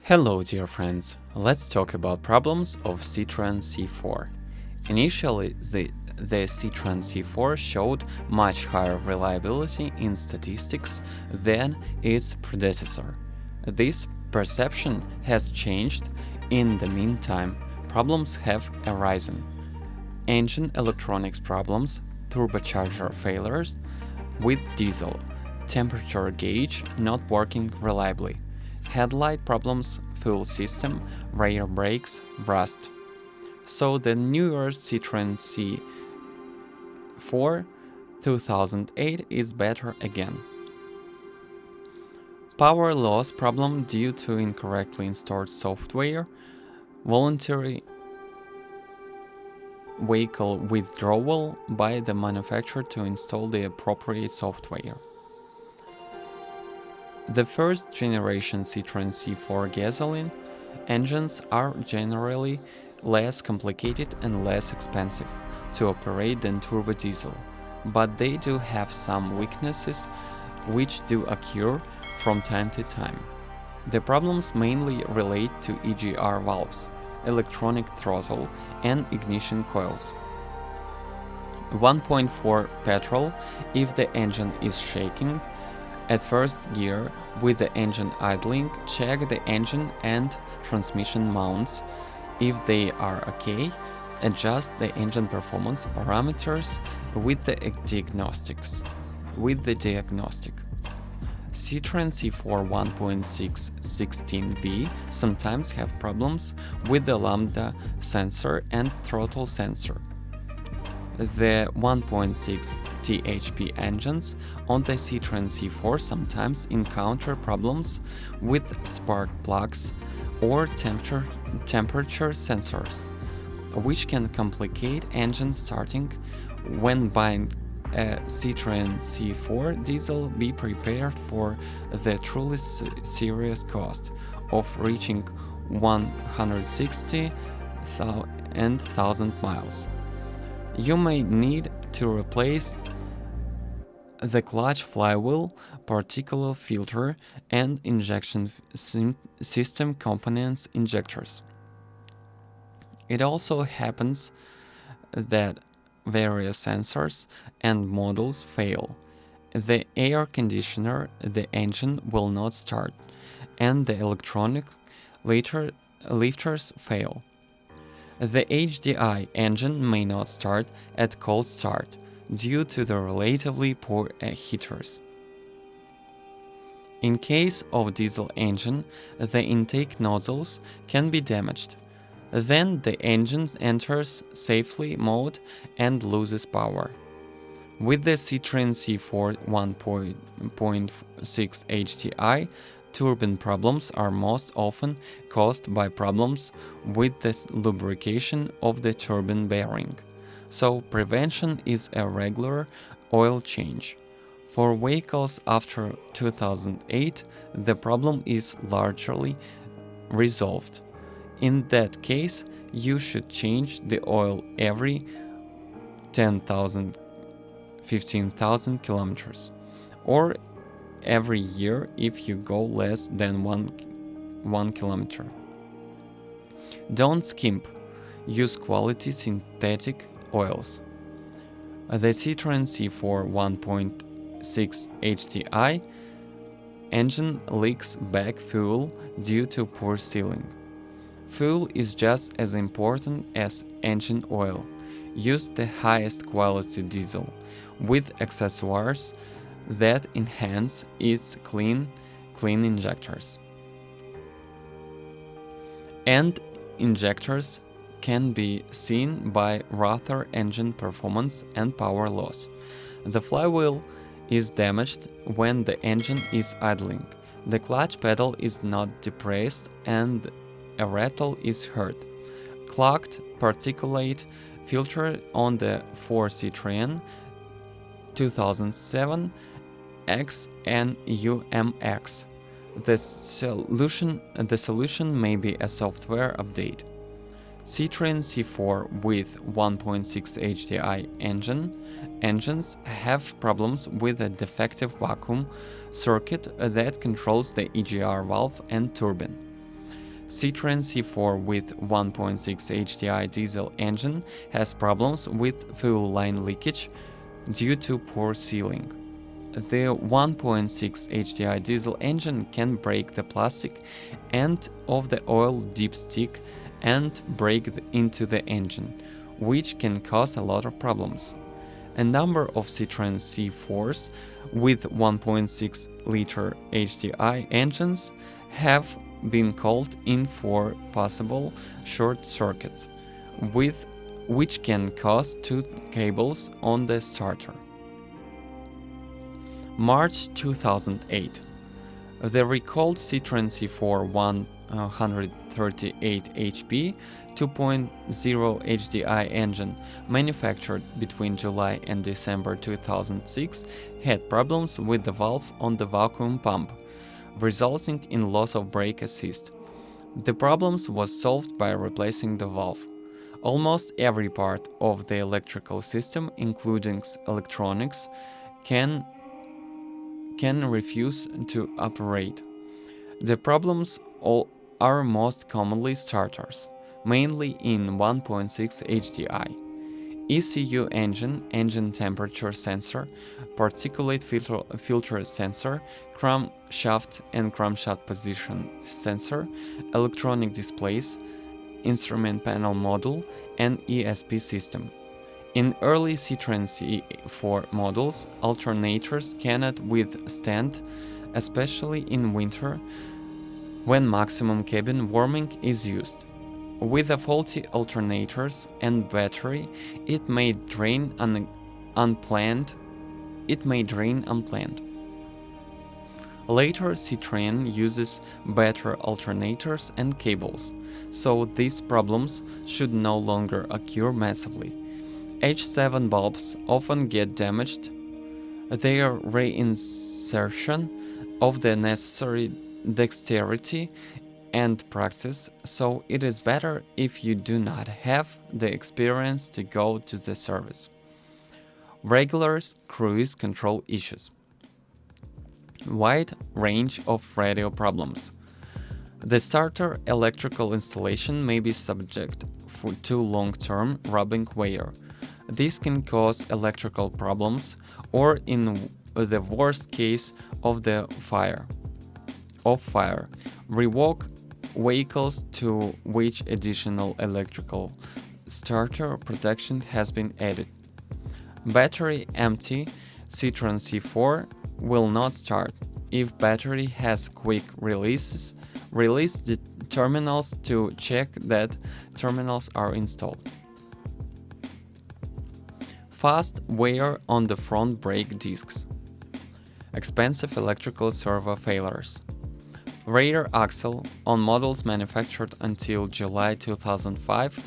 Hello dear friends, let's talk about problems of Citroen C4. Initially, the Citroen C4 showed much higher reliability in statistics than its predecessor. This perception has changed. In the meantime, problems have arisen. Engine electronics problems, turbocharger failures with diesel, temperature gauge not working reliably, headlight problems, fuel system, rear brakes, rust. So the newer Citroen C4 2008 is better again. Power loss problem due to incorrectly installed software, voluntary vehicle withdrawal by the manufacturer to install the appropriate software. The first generation Citroen C4 gasoline engines are generally less complicated and less expensive to operate than turbo diesel, but they do have some weaknesses which do occur from time to time. The problems mainly relate to EGR valves, electronic throttle, and ignition coils. 1.4 petrol if the engine is shaking. At first gear, with the engine idling, check the engine and transmission mounts. If they are okay, adjust the engine performance parameters with the diagnostic. Citroen C4 1.6 16V sometimes have problems with the lambda sensor and throttle sensor. The 1.6 THP engines on the Citroen C4 sometimes encounter problems with spark plugs or temperature sensors, which can complicate engine starting. When buying a Citroen C4 diesel, be prepared for the truly serious cost of reaching 160 and 1,000 miles. You may need to replace the clutch flywheel, particulate filter, and injection system components injectors. It also happens that various sensors and models fail. The air conditioner, the engine will not start, and the electronic lifters fail. The HDI engine may not start at cold start due to the relatively poor heaters. In case of diesel engine, the intake nozzles can be damaged. Then the engine enters safely mode and loses power. With the Citroen C4 1.6 HDI, turbine problems are most often caused by problems with the lubrication of the turbine bearing, so prevention is a regular oil change. For vehicles after 2008, the problem is largely resolved. In that case, you should change the oil every 10,000 15,000 kilometers, or every year if you go less than 1 kilometer. Don't skimp. Use quality synthetic oils. The Citroen C4 1.6 HDI engine leaks back fuel due to poor sealing. Fuel is just as important as engine oil. Use the highest quality diesel with accessories that enhance its clean injectors. And injectors can be seen by rotor engine performance and power loss. The flywheel is damaged when the engine is idling. The clutch pedal is not depressed and a rattle is heard. Clogged particulate filter on the 4 Citroen 2007 X and UMX. The solution may be a software update. Citroen C4 with 1.6 HDI engines have problems with a defective vacuum circuit that controls the EGR valve and turbine. Citroen C4 with 1.6 HDI diesel engine has problems with fuel line leakage due to poor sealing. The 1.6 HDI diesel engine can break the plastic end of the oil dipstick and break into the engine, which can cause a lot of problems. A number of Citroen C4s with 1.6-liter HDI engines have been called in for possible short circuits, which can cause two cables on the starter. March 2008. The recalled Citroen C4 138 HP 2.0 HDI engine, manufactured between July and December 2006, had problems with the valve on the vacuum pump, resulting in loss of brake assist. The problems was solved by replacing the valve. Almost every part of the electrical system, including electronics, can refuse to operate. The problems are most commonly starters, mainly in 1.6 HDI. ECU engine temperature sensor, particulate filter sensor, crankshaft and crankshaft position sensor, electronic displays, instrument panel module, and ESP system. In early Citroen C4 models, alternators cannot withstand, especially in winter, when maximum cabin warming is used. With the faulty alternators and battery, it may drain unplanned. Later, Citroen uses better alternators and cables, so these problems should no longer occur massively. H7 bulbs often get damaged. Their reinsertion of the necessary dexterity and practice, so it is better if you do not have the experience to go to the service. Regular cruise control issues. Wide range of radio problems. The starter electrical installation may be subject to long-term rubbing wear. This can cause electrical problems, or in the worst case of fire, revoke vehicles to which additional electrical starter protection has been added. Battery empty. Citroen C4 will not start. If battery has quick release the terminals to check that terminals are installed. Fast wear on the front brake discs. Expensive electrical servo failures. Rear axle on models manufactured until July 2005,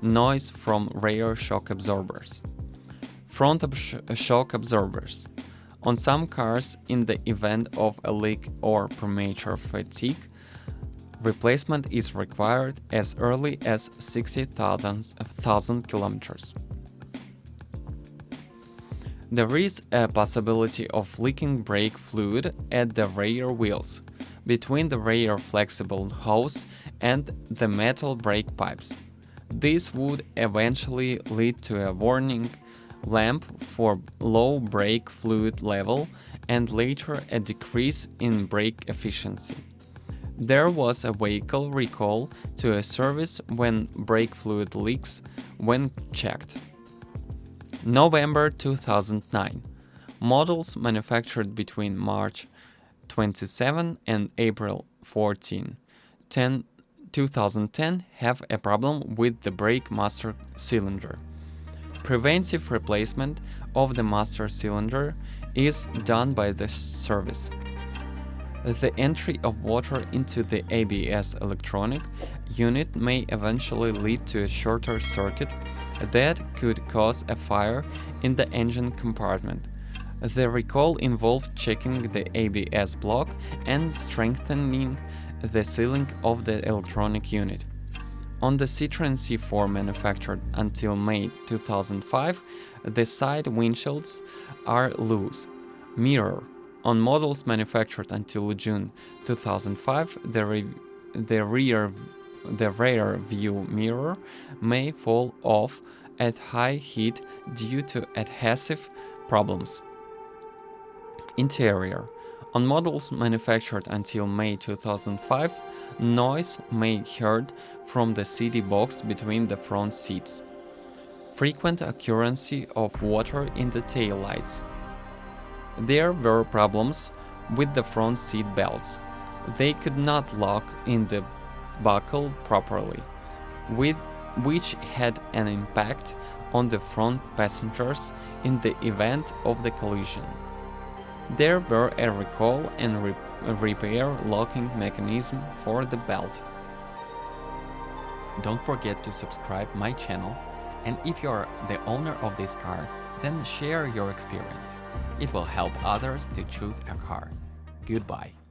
noise from rear shock absorbers. Front shock absorbers. On some cars, in the event of a leak or premature fatigue, replacement is required as early as 60,000 kilometers. There is a possibility of leaking brake fluid at the rear wheels, between the rear flexible hose and the metal brake pipes. This would eventually lead to a warning lamp for low brake fluid level and later a decrease in brake efficiency. There was a vehicle recall to a service when brake fluid leaks when checked. November 2009. Models manufactured between March 27 and April 14, 2010 have a problem with the brake master cylinder. Preventive replacement of the master cylinder is done by the service. The entry of water into the ABS electronic unit may eventually lead to a shorter circuit that could cause a fire in the engine compartment. The recall involved checking the ABS block and strengthening the sealing of the electronic unit. On the Citroen C4 manufactured until May 2005, the side windshields are loose. Mirror. On models manufactured until June 2005, the rear view mirror may fall off at high heat due to adhesive problems. Interior. On models manufactured until May 2005, noise may be heard from the CD box between the front seats. Frequent occurrence of water in the taillights. There were problems with the front seat belts. They could not lock in the buckle properly, which had an impact on the front passengers in the event of the collision. There were a recall and repair locking mechanism for the belt. Don't forget to subscribe my channel, and if you're the owner of this car, then share your experience. It will help others to choose a car. Goodbye.